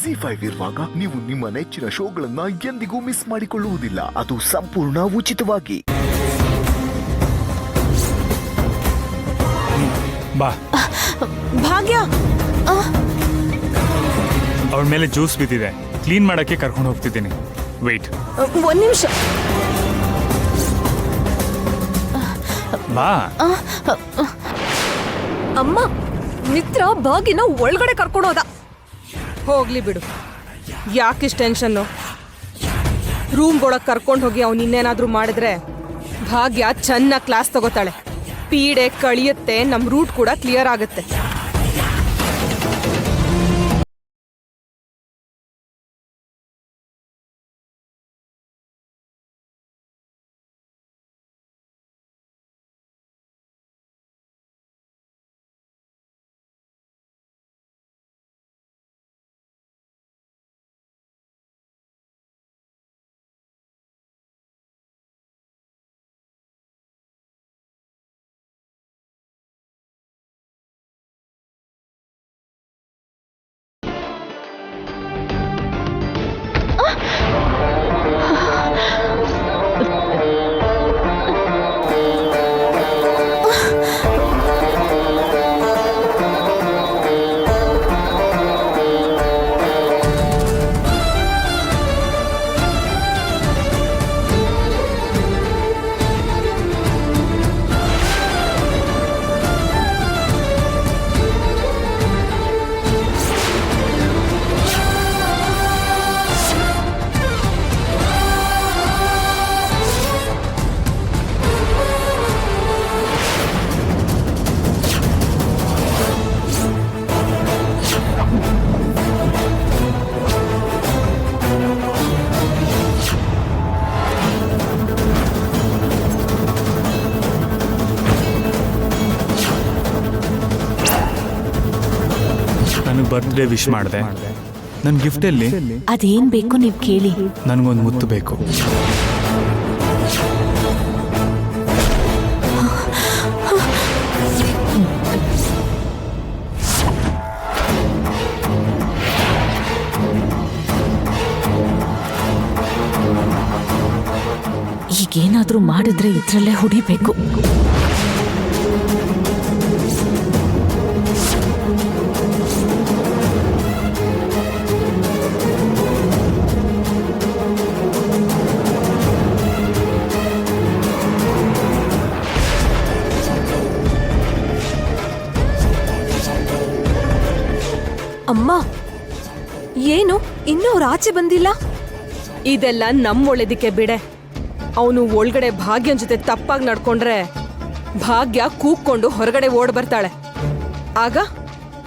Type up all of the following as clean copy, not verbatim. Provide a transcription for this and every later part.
ZEE5 ಇರುವಾಗ ನೀವು ನಿಮ್ಮ ನೆಚ್ಚಿನ ಶೋಗಳನ್ನ ಎಂದಿಗೂ ಮಿಸ್ ಮಾಡಿಕೊಳ್ಳುವುದಿಲ್ಲ. ಅದು ಸಂಪೂರ್ಣ ಉಚಿತವಾಗಿ. ಬಾ. ಭಾಗ್ಯ, ಅವಳ ಮೇಲೆ ಜ್ಯೂಸ್ ಬಿದ್ದಿದೆ, ಕ್ಲೀನ್ ಮಾಡಕ್ಕೆ ಕರ್ಕೊಂಡು ಹೋಗ್ತಿದ್ದೀನಿ. ವೇಟ್, ಒಂದ್ ನಿಮಿಷ. ಬಾ. ಅಮ್ಮ, ಮಿತ್ರ ಭಾಗ್ಯನ ಒಳಗಡೆ ಕರ್ಕೊಂಡು ಹೋದ. ಹೋಗ್ಲಿ ಬಿಡು, ಯಾಕಿಷ್ಟು ಟೆನ್ಷನ್ನು? ರೂಮ್ ಒಳಗೆ ಕರ್ಕೊಂಡು ಹೋಗಿ ಅವ್ನು ಇನ್ನೇನಾದ್ರೂ ಮಾಡಿದ್ರೆ ಭಾಗ್ಯ ಚೆನ್ನಾಗಿ ಕ್ಲಾಸ್ ತಗೋತಾಳೆ. ಪೀಡೆ ಕಳಿಯುತ್ತೆ, ನಮ್ಮ ರೂಟ್ ಕೂಡ ಕ್ಲಿಯರ್ ಆಗುತ್ತೆ. ನನಗೆ ಬರ್ತ್ಡೇ ವಿಶ್ ಮಾಡಿದೆ. ನನ್ನ ಗಿಫ್ಟ್ ಎಲ್ಲಿ? ಅದೇನ್ ಬೇಕು ನೀವು ಕೇಳಿ. ನನಗೊಂದು ಮುತ್ತು ಬೇಕು. ಈಗೇನಾದ್ರೂ ಮಾಡಿದ್ರೆ ಇದ್ರಲ್ಲೇ ಹೊಡಿಬೇಕು. ಅಮ್ಮ, ಏನು ಇನ್ನೂ ಅವ್ರು ಆಚೆ ಬಂದಿಲ್ಲ? ಇದೆಲ್ಲ ನಮ್ಮ ಒಳ್ಳೇದಕ್ಕೆ ಬಿಡೆ. ಅವನು ಒಳಗಡೆ ಭಾಗ್ಯನ ಜೊತೆ ತಪ್ಪಾಗಿ ನಡ್ಕೊಂಡ್ರೆ ಭಾಗ್ಯ ಕೂಕ್ಕೊಂಡು ಹೊರಗಡೆ ಓಡ್ ಬರ್ತಾಳೆ. ಆಗ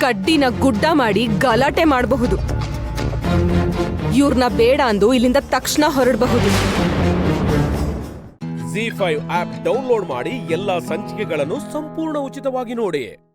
ಕಡ್ಡಿನ ಗುಡ್ಡ ಮಾಡಿ ಗಲಾಟೆ ಮಾಡಬಹುದು. ಇವ್ರನ್ನ ಬೇಡ ಅಂದು ಇಲ್ಲಿಂದ ತಕ್ಷಣ ಹೊರಡಬಹುದು. ZEE5 ಆಪ್ ಡೌನ್ಲೋಡ್ ಮಾಡಿ ಎಲ್ಲಾ ಸಂಚಿಕೆಗಳನ್ನು ಸಂಪೂರ್ಣ ಉಚಿತವಾಗಿ ನೋಡಿ.